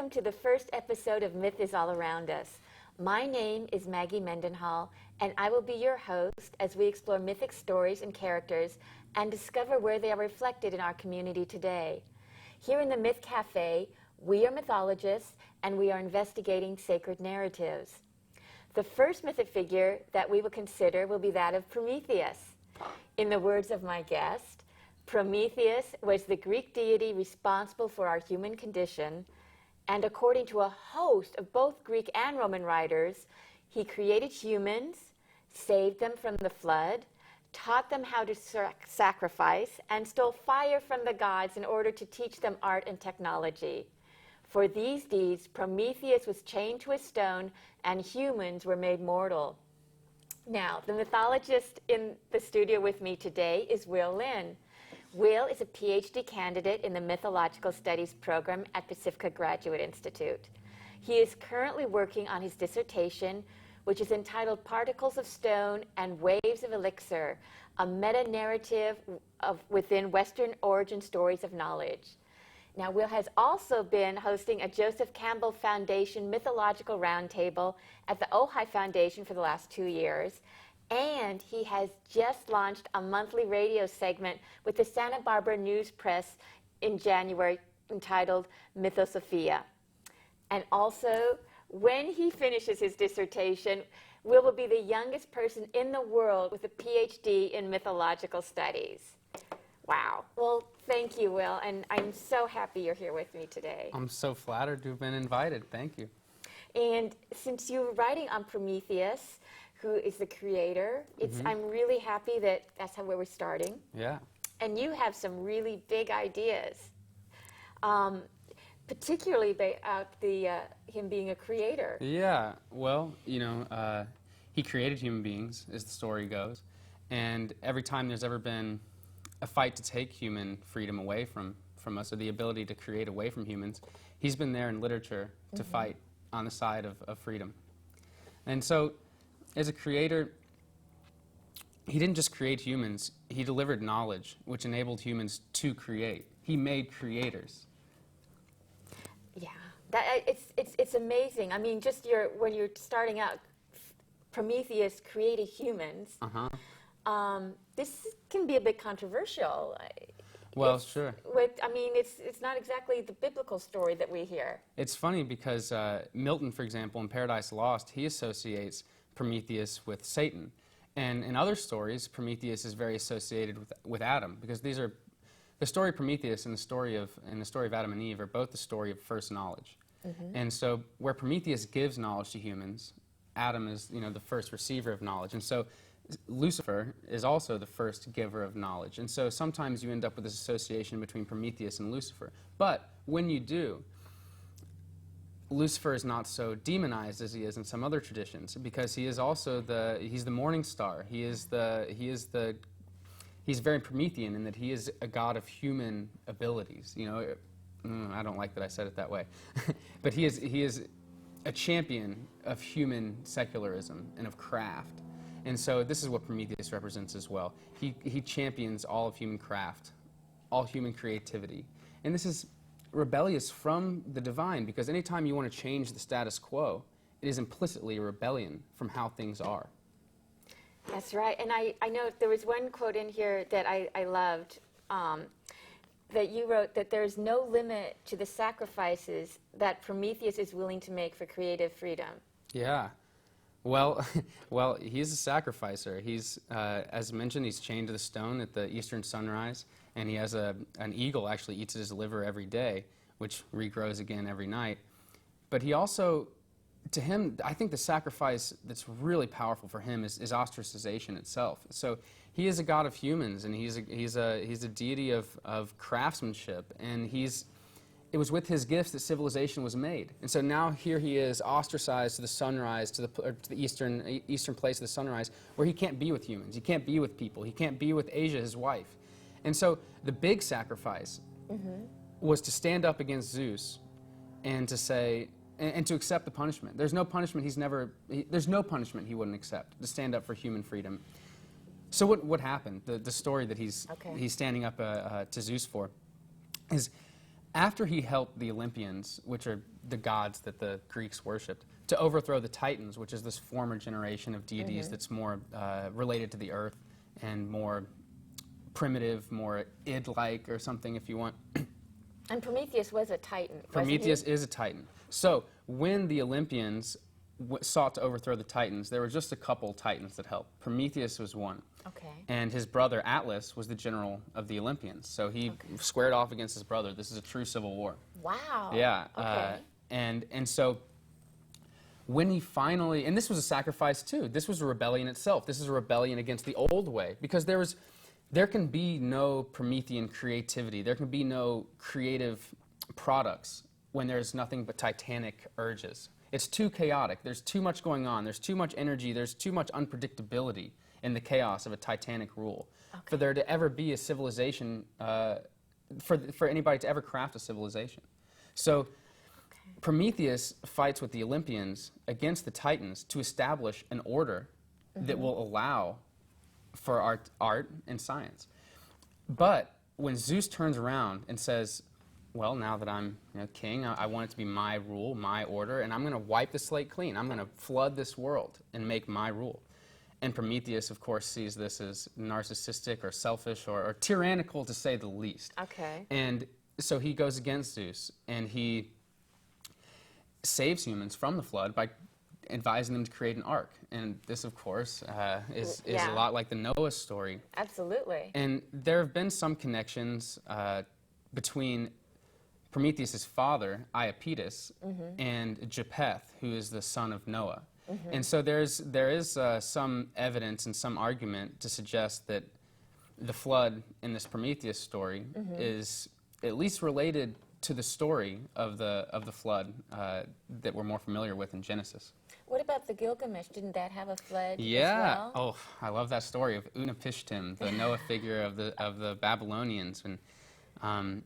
welcome to the first episode of Myth is All Around Us. My name is Maggie Mendenhall, and I will be your host as we explore mythic stories and characters and discover where they are reflected in our community today. Here in the Myth Cafe, we are mythologists, and we are investigating sacred narratives. The first mythic figure that we will consider will be that of Prometheus. In the words of my guest, Prometheus was the Greek deity responsible for our human condition, and according to a host of both Greek and Roman writers, he created humans, saved them from the flood, taught them how to sacrifice, and stole fire from the gods in order to teach them art and technology. For these deeds, Prometheus was chained to a stone, and humans were made mortal. Now, the mythologist in the studio with me today is Linn. Will is a PhD candidate in the Mythological Studies program at Pacifica Graduate Institute. He is currently working on his dissertation, which is entitled Particles of Stone and Waves of Elixir, a meta-narrative within Western origin stories of knowledge. Now, Will has also been hosting a Joseph Campbell Foundation Mythological Roundtable at the Ojai Foundation for the last 2 years, and he has just launched a monthly radio segment with the Santa Barbara News Press in January entitled Mythosophia. And also, when he finishes his dissertation, Will be the youngest person in the world with a PhD in mythological studies. Wow. Well, thank you, Will, and I'm so happy you're here with me today. I'm so flattered to have been invited. Thank you. And since you were writing on Prometheus, who is the creator, I'm really happy that that's where we're starting. Yeah. And you have some really big ideas, particularly about him being a creator. Yeah. Well, he created human beings, as the story goes. And every time there's ever been a fight to take human freedom away from us, or the ability to create away from humans, he's been there in literature to fight on the side of freedom. And so, as a creator, he didn't just create humans, he delivered knowledge, which enabled humans to create. He made creators. Yeah, it's amazing. I mean, just when you're starting out, Prometheus created humans. This can be a bit controversial. Well, sure. It's not exactly the biblical story that we hear. It's funny because Milton, for example, in Paradise Lost, he associates Prometheus with Satan. And in other stories, Prometheus is very associated with Adam, because these are the story of Prometheus and the story of Adam and Eve are both the story of first knowledge. And so where Prometheus gives knowledge to humans, Adam is the first receiver of knowledge. And so Lucifer is also the first giver of knowledge. And so sometimes you end up with this association between Prometheus and Lucifer. But when you do, Lucifer is not so demonized as he is in some other traditions, because he is also he's the morning star. He's very Promethean in that he is a god of human abilities. I don't like that I said it that way, but he is a champion of human secularism and of craft. And so this is what Prometheus represents as well. He champions all of human craft, all human creativity, and this is rebellious from the divine, because anytime you want to change the status quo, it is implicitly a rebellion from how things are. That's right. And I know there was one quote in here that I loved, that you wrote that there is no limit to the sacrifices that Prometheus is willing to make for creative freedom. Yeah. Well, he's a sacrificer. He's, as mentioned, he's chained to the stone at the eastern sunrise, and he has an eagle actually eats his liver every day, which regrows again every night. But he also, to him, I think the sacrifice that's really powerful for him is ostracization itself. So he is a god of humans, and he's a deity of craftsmanship, and it was with his gifts that civilization was made. And so now here he is, ostracized to the sunrise, to the eastern place of the sunrise, where he can't be with humans, he can't be with people, he can't be with Asia, his wife. And so the big sacrifice was to stand up against Zeus and to say, and to accept the punishment. There's no punishment there's no punishment he wouldn't accept, to stand up for human freedom. So what happened, the story that he's standing up to Zeus for, is after he helped the Olympians, which are the gods that the Greeks worshipped, to overthrow the Titans, which is this former generation of deities that's more related to the earth and more primitive, more id-like or something, if you want. And Prometheus was a Titan, wasn't Prometheus he? is a Titan. So when the Olympians sought to overthrow the Titans, there were just a couple Titans that helped. Prometheus was one. Okay. And his brother Atlas was the general of the Olympians. So he squared off against his brother. This is a true civil war. Wow. Yeah. Okay. And so when he finally, and this was a sacrifice too. This was a rebellion itself. This is a rebellion against the old way, because there can be no Promethean creativity. There can be no creative products when there's nothing but titanic urges. It's too chaotic. There's too much going on. There's too much energy. There's too much unpredictability in the chaos of a titanic rule. Okay. For there to ever be a civilization, for anybody to ever craft a civilization. So Prometheus fights with the Olympians against the Titans to establish an order that will allow for art and science. But when Zeus turns around and says, well, now that I'm king, I want it to be my rule, my order, and I'm going to wipe the slate clean. I'm going to flood this world and make my rule. And Prometheus, of course, sees this as narcissistic or selfish or tyrannical, to say the least. Okay. And so he goes against Zeus, and he saves humans from the flood by advising them to create an ark. And this, of course, is a lot like the Noah story. Absolutely. And there have been some connections between Prometheus' father, Iapetus, and Japheth, who is the son of Noah. And so there is some evidence and some argument to suggest that the flood in this Prometheus story is at least related to the story of the flood that we're more familiar with in Genesis. What about the Gilgamesh? Didn't that have a flood Yeah. as well? Oh, I love that story of Utnapishtim, the Noah figure of the Babylonians. And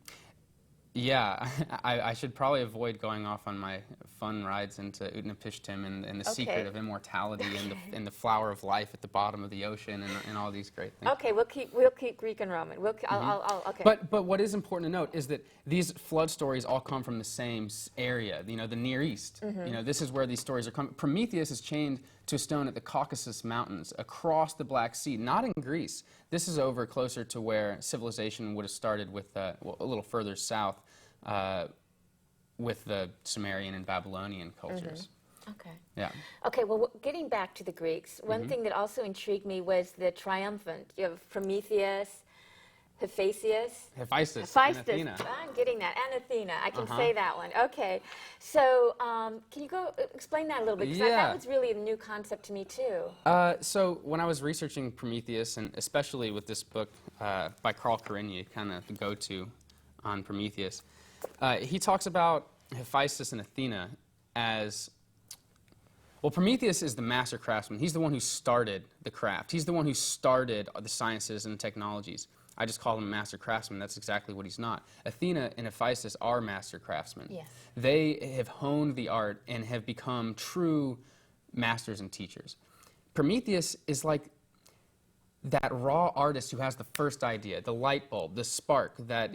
yeah, I should probably avoid going off on my fun rides into Utnapishtim and the secret of immortality and the flower of life at the bottom of the ocean and all these great things. Okay, we'll keep Greek and Roman. Okay. But what is important to note is that these flood stories all come from the same area, the Near East. This is where these stories are coming. Prometheus is chained to a stone at the Caucasus Mountains across the Black Sea, not in Greece. This is over closer to where civilization would have started with, a little further south, with the Sumerian and Babylonian cultures. Okay. Yeah. Okay, well, getting back to the Greeks, one thing that also intrigued me was the triumphant. You have Prometheus, Hephaestus. Hephaestus. And Athena. I'm getting that. And Athena. I can say that one. Okay. So can you go explain that a little bit? Because that was really a new concept to me, too. So when I was researching Prometheus, and especially with this book by Carl Carigny, kind of the go-to on Prometheus, he talks about Hephaestus and Athena as, well, Prometheus is the master craftsman. He's the one who started the craft. He's the one who started the sciences and technologies. I just call him a master craftsman. That's exactly what he's not. Athena and Hephaestus are master craftsmen. Yes. They have honed the art and have become true masters and teachers. Prometheus is like that raw artist who has the first idea, the light bulb, the spark, that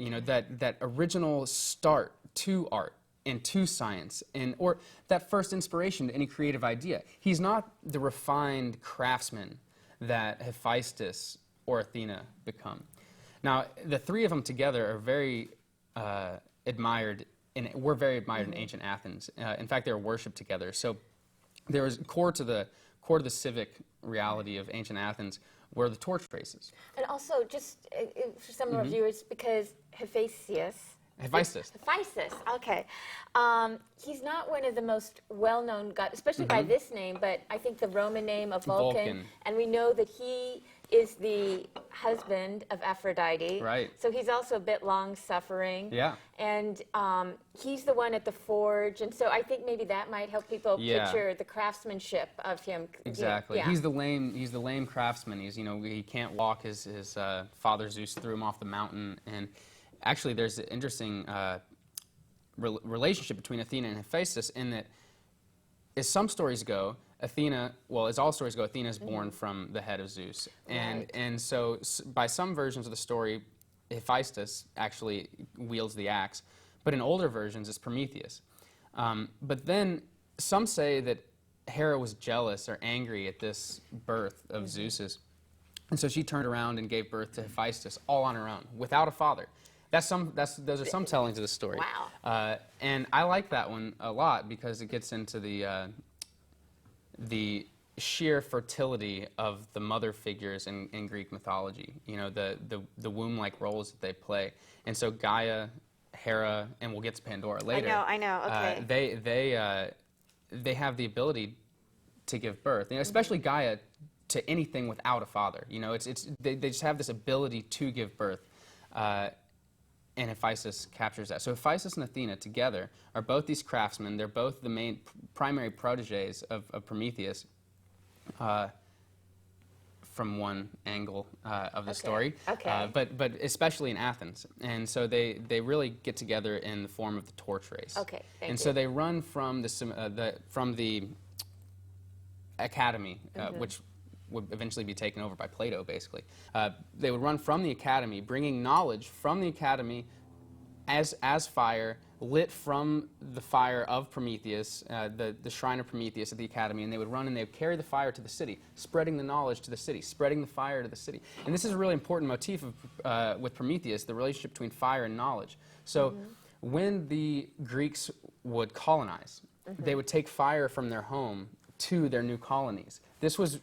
that original start to art and to science, or that first inspiration to any creative idea. He's not the refined craftsman that Hephaestus or Athena become. Now, the three of them together are very admired, and were very admired in ancient Athens. In fact, they were worshipped together. So there was core to the civic reality of ancient Athens were the torch races. And also, just for some of our viewers, because Hephaestus, okay. He's not one of the most well-known gods, especially by this name, but I think the Roman name of Vulcan. And we know that he is the husband of Aphrodite. Right. So he's also a bit long-suffering. Yeah. And he's the one at the forge. And so I think maybe that might help people picture the craftsmanship of him. Exactly. Yeah. He's the lame craftsman. He can't walk. His father Zeus threw him off the mountain. And actually, there's an interesting relationship between Athena and Hephaestus in that, as some stories go, Athena is born from the head of Zeus. And so by some versions of the story, Hephaestus actually wields the axe, but in older versions it's Prometheus. But then some say that Hera was jealous or angry at this birth of Zeus's, and so she turned around and gave birth to Hephaestus all on her own, without a father. Those are some tellings of the story. Wow. And I like that one a lot because it gets into the sheer fertility of the mother figures in Greek mythology. You know, the womb-like roles that they play. And so Gaia, Hera, and we'll get to Pandora later. I know. Okay. They have the ability to give birth, you know, especially Gaia, to anything without a father. You know, they just have this ability to give birth. And Hephaestus captures that. So Hephaestus and Athena together are both these craftsmen. They're both the primary proteges of Prometheus from one angle of the story. Okay. But especially in Athens. And so they really get together in the form of the torch race. Okay, thank you. So they run from the academy, which would eventually be taken over by Plato, basically. They would run from the academy, bringing knowledge from the academy as fire, lit from the fire of Prometheus, the shrine of Prometheus at the academy, and they would run and they would carry the fire to the city, spreading the knowledge to the city, spreading the fire to the city. And this is a really important motif with Prometheus, the relationship between fire and knowledge. So when the Greeks would colonize, they would take fire from their home to their new colonies. This was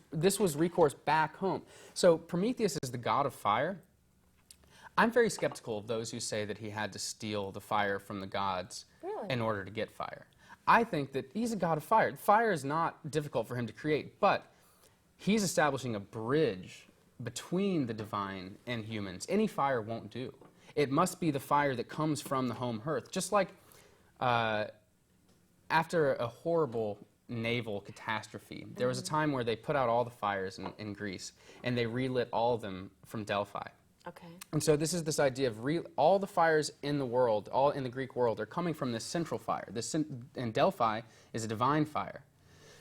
recourse back home. So Prometheus is the god of fire. I'm very skeptical of those who say that he had to steal the fire from the gods in order to get fire. I think that he's a god of fire. Fire is not difficult for him to create, but he's establishing a bridge between the divine and humans. Any fire won't do. It must be the fire that comes from the home hearth. Just like after a horrible naval catastrophe, there was a time where they put out all the fires in Greece, and they relit all of them from Delphi. Okay. And so this is this idea of all the fires in the world, all in the Greek world, are coming from this central fire. And Delphi is a divine fire.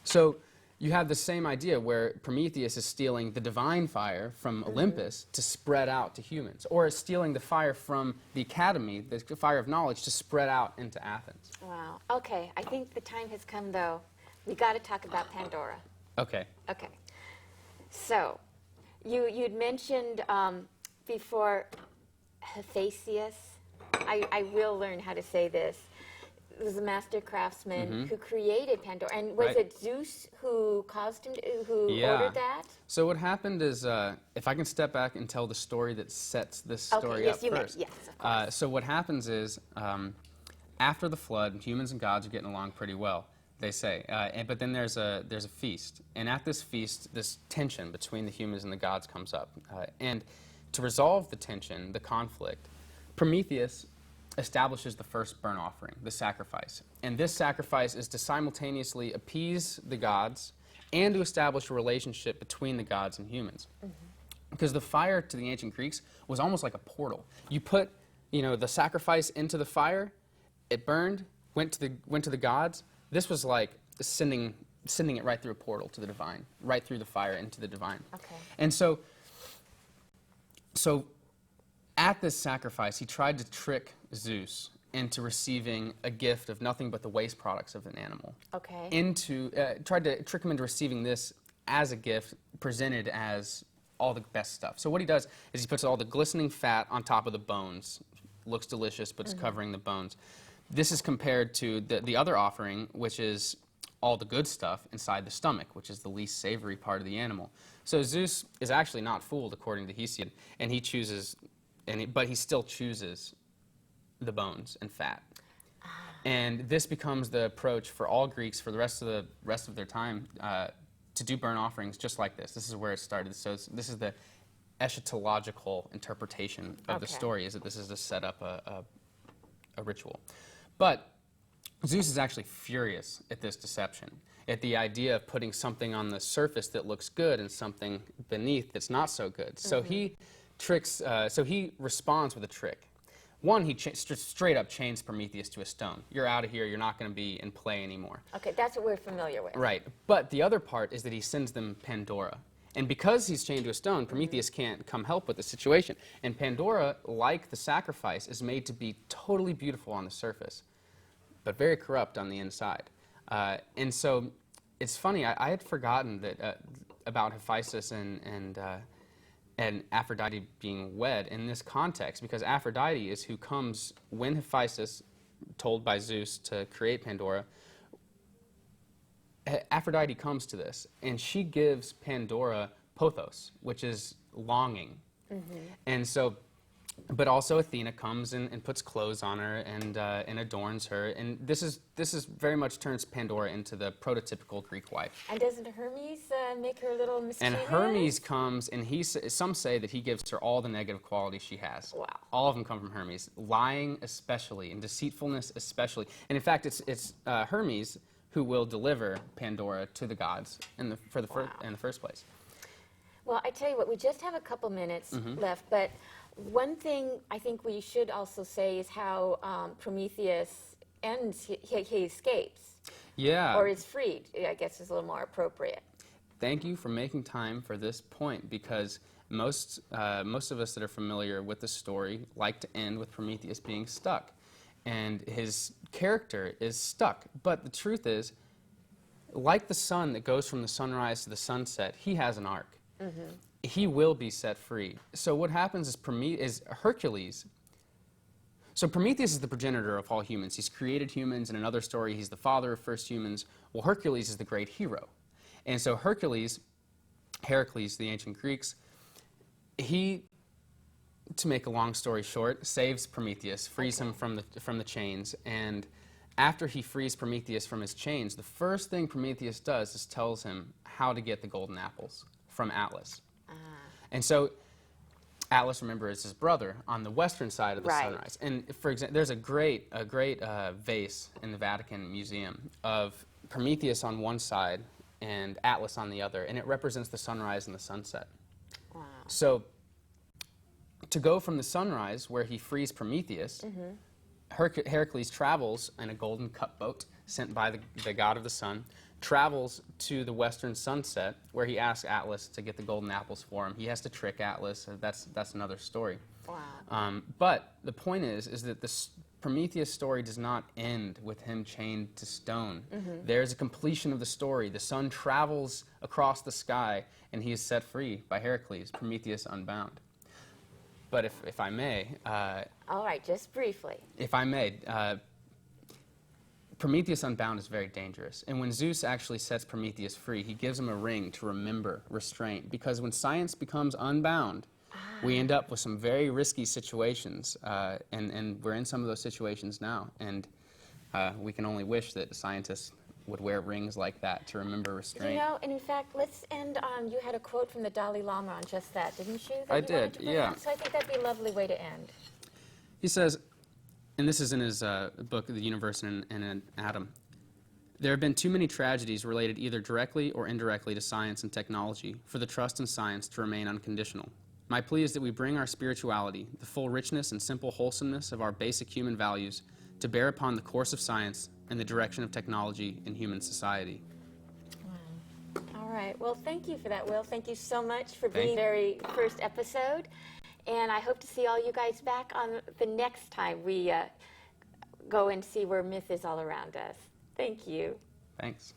So you have the same idea where Prometheus is stealing the divine fire from Olympus to spread out to humans, or is stealing the fire from the academy, the fire of knowledge, to spread out into Athens. Wow. Okay. I think the time has come, though. We got to talk about Pandora. Okay. Okay. So, you'd mentioned before Hephaestus. I will learn how to say this. It was a master craftsman who created Pandora. And was it Zeus who caused him, who ordered that? So what happened is, if I can step back and tell the story that sets this story up first. Yes, of course. So what happens is, after the flood, humans and gods are getting along pretty well, they say. But then there's a feast. And at this feast, this tension between the humans and the gods comes up. And to resolve the tension, the conflict, Prometheus establishes the first burnt offering, the sacrifice. And this sacrifice is to simultaneously appease the gods and to establish a relationship between the gods and humans. Because the fire to the ancient Greeks was almost like a portal. You put, the sacrifice into the fire, it burned, went to the gods. This was like sending it right through a portal to the divine, right through the fire into the divine. Okay. And so at this sacrifice, he tried to trick Zeus into receiving a gift of nothing but the waste products of an animal. Okay. Tried to trick him into receiving this as a gift, presented as all the best stuff. So what he does is he puts all the glistening fat on top of the bones. Looks delicious, but it's covering the bones. This is compared to the other offering, which is all the good stuff inside the stomach, which is the least savory part of the animal. So Zeus is actually not fooled, according to Hesiod, and but he still chooses the bones and fat. And this becomes the approach for all Greeks for the rest of their time to do burnt offerings just like this. This is where it started. So this is the eschatological interpretation of the story, is that this is to set up a ritual. But Zeus is actually furious at this deception, at the idea of putting something on the surface that looks good and something beneath that's not so good. So he responds with a trick. One, he straight up chains Prometheus to a stone. You're out of here. You're not going to be in play anymore. Okay, that's what we're familiar with. Right. But the other part is that he sends them Pandora. And because he's chained to a stone, Prometheus can't come help with the situation. And Pandora, like the sacrifice, is made to be totally beautiful on the surface, but very corrupt on the inside. And so it's funny, I had forgotten that about Hephaestus and Aphrodite being wed in this context, because Aphrodite is who comes when Hephaestus, told by Zeus to create Pandora, Aphrodite comes to this, and she gives Pandora pothos, which is longing. And so, but also Athena comes and puts clothes on her and adorns her, and this is very much turns Pandora into the prototypical Greek wife. And doesn't Hermes make her a little mischievous? And Hermes comes, and some say that he gives her all the negative qualities she has. Wow. All of them come from Hermes, lying especially, and deceitfulness especially. And in fact, it's Hermes who will deliver Pandora to the gods in the first place. Well, I tell you what, we just have a couple minutes left, but one thing I think we should also say is how Prometheus ends, he escapes. Yeah. Or is freed, I guess is a little more appropriate. Thank you for making time for this point, because most of us that are familiar with the story like to end with Prometheus being stuck. And his character is stuck. But the truth is, like the sun that goes from the sunrise to the sunset, he has an arc. He will be set free. So what happens is Hercules. So Prometheus is the progenitor of all humans. He's created humans. In another story, he's the father of first humans. Well, Hercules is the great hero. And so Heracles, the ancient Greeks, he, to make a long story short, saves Prometheus, frees him from the chains, and after he frees Prometheus from his chains, the first thing Prometheus does is tells him how to get the golden apples from Atlas. And so Atlas, remember, is his brother on the western side of the sunrise. And for example, there's a great vase in the Vatican Museum of Prometheus on one side and Atlas on the other, and it represents the sunrise and the sunset. Wow. So to go from the sunrise, where he frees Prometheus, Heracles travels in a golden cup boat sent by the god of the sun, travels to the western sunset, where he asks Atlas to get the golden apples for him. He has to trick Atlas. That's another story. Wow. But the point is that the Prometheus story does not end with him chained to stone. There's a completion of the story. The sun travels across the sky, and he is set free by Heracles, Prometheus unbound. But if I may... all right, just briefly. If I may, Prometheus unbound is very dangerous. And when Zeus actually sets Prometheus free, he gives him a ring to remember restraint. Because when science becomes unbound, we end up with some very risky situations. And we're in some of those situations now. And we can only wish that scientists would wear rings like that to remember restraint. You know, and in fact, let's end on, you had a quote from the Dalai Lama on just that, didn't you? I did, yeah. So I think that'd be a lovely way to end. He says, and this is in his book, The Universe in an Atom, "There have been too many tragedies related either directly or indirectly to science and technology for the trust in science to remain unconditional. My plea is that we bring our spirituality, the full richness and simple wholesomeness of our basic human values, to bear upon the course of science and the direction of technology in human society." Wow. All right. Well, thank you for that, Will. Thank you so much for being the very first episode. And I hope to see all you guys back on the next time we go and see where myth is all around us. Thank you. Thanks.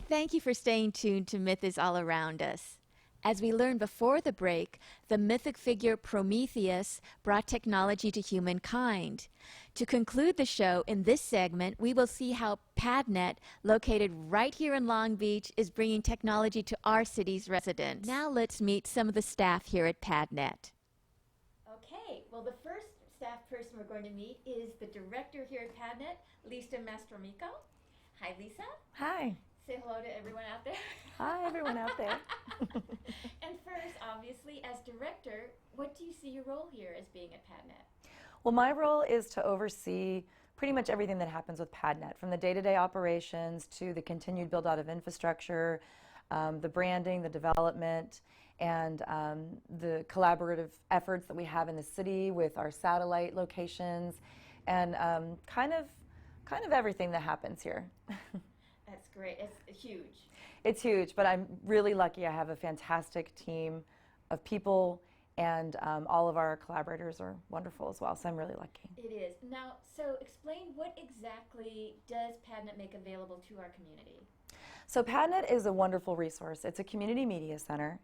Thank you for staying tuned to Myth is All Around Us. As we learned before the break, the mythic figure Prometheus brought technology to humankind. To conclude the show, in this segment, we will see how PadNet, located right here in Long Beach, is bringing technology to our city's residents. Now let's meet some of the staff here at PadNet. Okay, well, the first staff person we're going to meet is the director here at PadNet, Lisa Mastromico. Hi, Lisa. Hi. Say hello to everyone out there. Hi, everyone out there. And first, obviously, as director, what do you see your role here as being at PadNet? Well, my role is to oversee pretty much everything that happens with PadNet, from the day-to-day operations to the continued build-out of infrastructure, the branding, the development, and the collaborative efforts that we have in the city with our satellite locations, and kind of everything that happens here. That's great. It's huge. It's huge, but I'm really lucky. I have a fantastic team of people, and all of our collaborators are wonderful as well, so I'm really lucky. It is. Now, so explain what exactly does PadNet make available to our community? So PadNet is a wonderful resource. It's a community media center,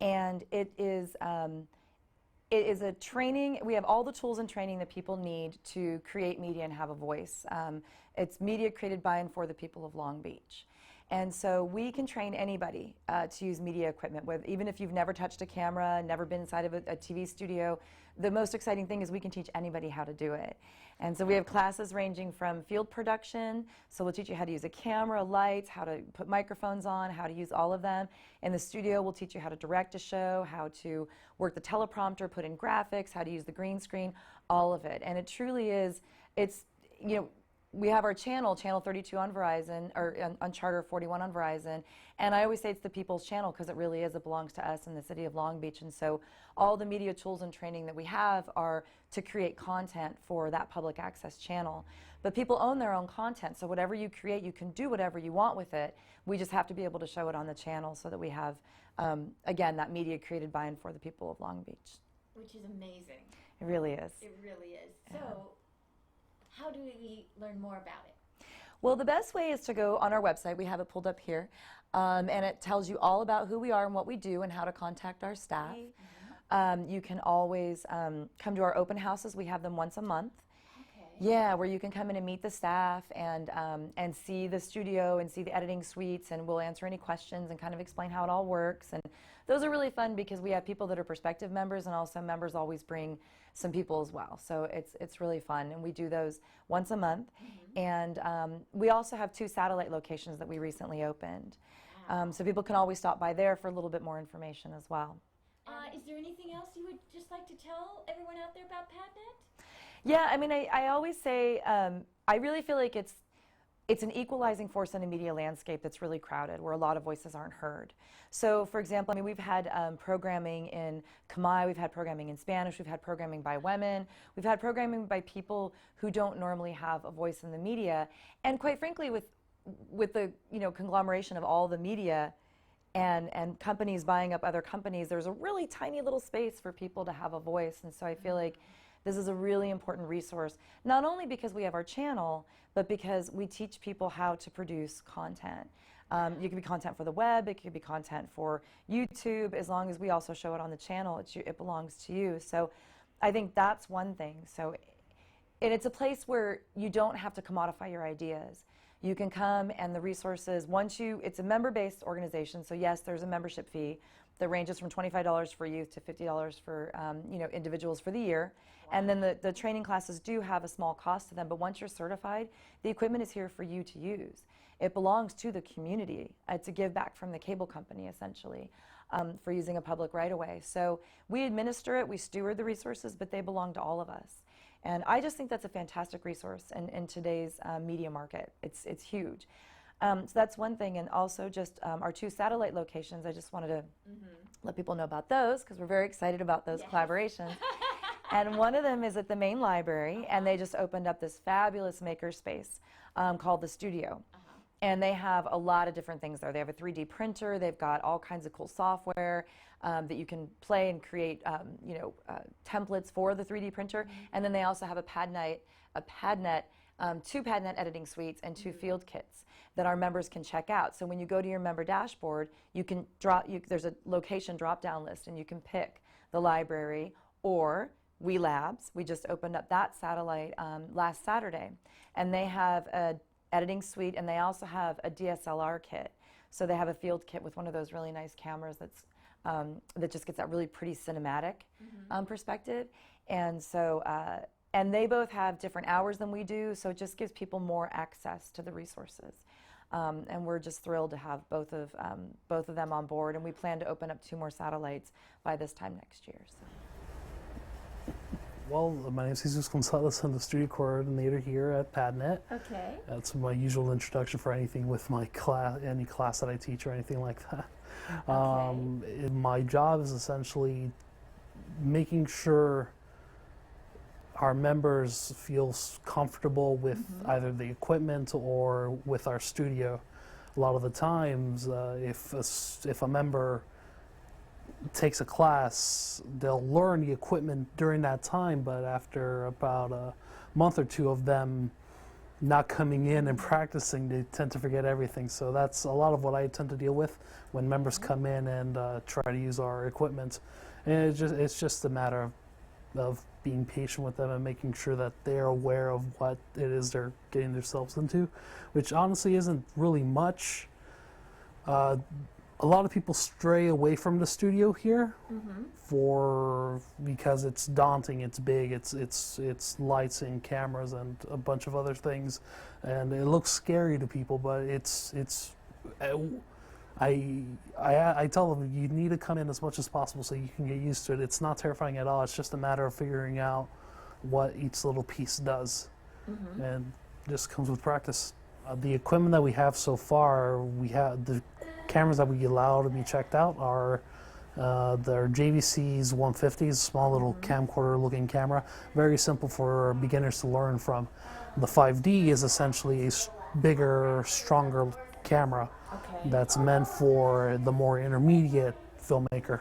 and it is a training. We have all the tools and training that people need to create media and have a voice. It's media created by and for the people of Long Beach. And so we can train anybody to use media equipment, even if you've never touched a camera, never been inside of a TV studio. The most exciting thing is we can teach anybody how to do it. And so we have classes ranging from field production, so we'll teach you how to use a camera, lights, how to put microphones on, how to use all of them. In the studio, we'll teach you how to direct a show, how to work the teleprompter, put in graphics, how to use the green screen, all of it. And it truly is, we have our channel 32 on Verizon, or on Charter 41 on Verizon, and I always say it's the people's channel because it really is. It belongs to us in the city of Long Beach, and so all the media tools and training that we have are to create content for that public access channel. But people own their own content, so whatever you create, you can do whatever you want with it. We just have to be able to show it on the channel so that we have, again, that media created by and for the people of Long Beach. Which is amazing. It really is. It really is. So, how do we learn more about it? Well, the best way is to go on our website. We have it pulled up here, and it tells you all about who we are and what we do and how to contact our staff. You can always come to our open houses. We have them once a month. Okay. Yeah, where you can come in and meet the staff and see the studio and see the editing suites, and we'll answer any questions and kind of explain how it all works. And those are really fun because we have people that are prospective members, and also members always bring some people as well. So it's really fun, and we do those once a month. And we also have 2 satellite locations that we recently opened. So people can always stop by there for a little bit more information as well. Is there anything else you would just like to tell everyone out there about PadNet? Yeah, I mean, I always say, I really feel like it's an equalizing force in a media landscape that's really crowded, where a lot of voices aren't heard. So, for example, I mean, we've had programming in Khmer, we've had programming in Spanish, we've had programming by women, we've had programming by people who don't normally have a voice in the media. And quite frankly, with the conglomeration of all the media and companies buying up other companies, there's a really tiny little space for people to have a voice. And so I feel like this is a really important resource, not only because we have our channel, but because we teach people how to produce content. You can be content for the web, it could be content for YouTube, as long as we also show it on the channel, it belongs to you. So I think that's one thing. So, and it's a place where you don't have to commodify your ideas. You can come, and the resources, it's a member-based organization, so yes, there's a membership fee that ranges from $25 for youth to $50 for individuals for the year. Wow. And then the training classes do have a small cost to them, but once you're certified, the equipment is here for you to use. It belongs to the community. It's a give back from the cable company, essentially, for using a public right-of-way. So we administer it, we steward the resources, but they belong to all of us. And I just think that's a fantastic resource in today's media market. It's huge. So that's one thing, and also just our 2 satellite locations. I just wanted to let people know about those because we're very excited about those collaborations. And one of them is at the main library, and they just opened up this fabulous maker space called the Studio. And they have a lot of different things there. They have a 3D printer. They've got all kinds of cool software that you can play and create, templates for the 3D printer. And then they also have a PadNet, 2 PadNet editing suites, and 2 field kits that our members can check out. So when you go to your member dashboard, you can there's a location drop-down list, and you can pick the library or We Labs. We just opened up that satellite last Saturday, and they have a editing suite, and they also have a DSLR kit. So they have a field kit with one of those really nice cameras that just gets that really pretty cinematic perspective. And so, and they both have different hours than we do, so it just gives people more access to the resources. And we're just thrilled to have both of them on board, and we plan to open up 2 more satellites by this time next year. So. Well, my name is Jesus Gonzalez. I'm the studio coordinator here at PadNet. Okay. That's my usual introduction for anything with my class, any class that I teach or anything like that. Okay. My job is essentially making sure our members feel comfortable with either the equipment or with our studio. a lot of the times, if a member takes a class, they'll learn the equipment during that time, but after about a month or two of them not coming in and practicing, they tend to forget everything. So that's a lot of what I tend to deal with when members come in and try to use our equipment. And it's just a matter of being patient with them and making sure that they're aware of what it is they're getting themselves into, which honestly isn't really much. A lot of people stray away from the studio here because it's daunting, it's big, it's lights and cameras and a bunch of other things, and it looks scary to people. But I tell them you need to come in as much as possible so you can get used to it. It's not terrifying at all. It's just a matter of figuring out what each little piece does, and just comes with practice. The equipment that we have so far, we have the cameras that we allow to be checked out are their JVC's 150s, small little camcorder looking camera, very simple for beginners to learn from. The 5D is essentially a bigger, stronger camera that's meant for the more intermediate filmmaker.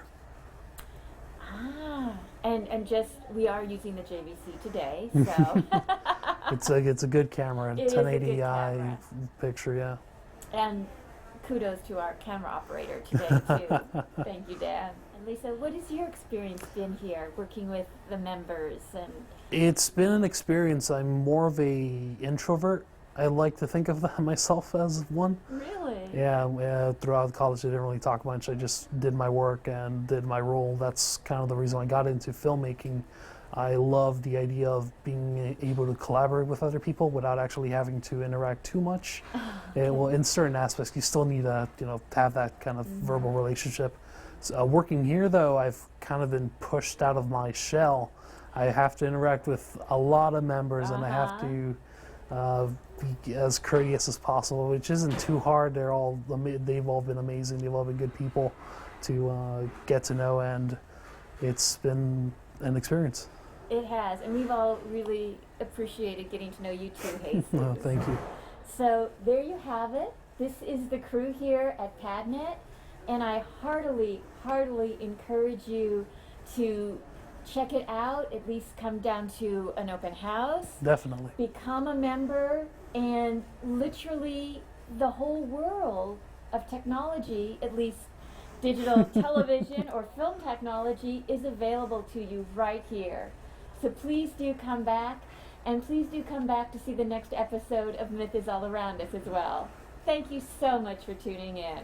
And just, we are using the JVC today, so. It's a good camera, It is a good 1080i camera. picture, yeah. And kudos to our camera operator today, too. Thank you, Dan. And Lisa, what has your experience been here, working with the members? And It's been an experience. I'm more of a introvert. I like to think of myself as one. really? Yeah, throughout college I didn't really talk much. I just did my work and did my role. That's kind of the reason I got into filmmaking. I love the idea of being able to collaborate with other people without actually having to interact too much. Well, in certain aspects, you still need to, to have that kind of verbal relationship. So, working here, though, I've kind of been pushed out of my shell. I have to interact with a lot of members, and I have to be as courteous as possible, which isn't too hard. They've all been amazing. They've all been good people to get to know, and it's been an experience. It has, and we've all really appreciated getting to know you too, Jesus. Oh, thank you. So there you have it. This is the crew here at PadNet, and I heartily encourage you to check it out, at least come down to an open house. Definitely. Become a member, and literally the whole world of technology, at least digital television or film technology, is available to you right here. So please do come back, and please do come back to see the next episode of Myth is All Around Us as well. Thank you so much for tuning in.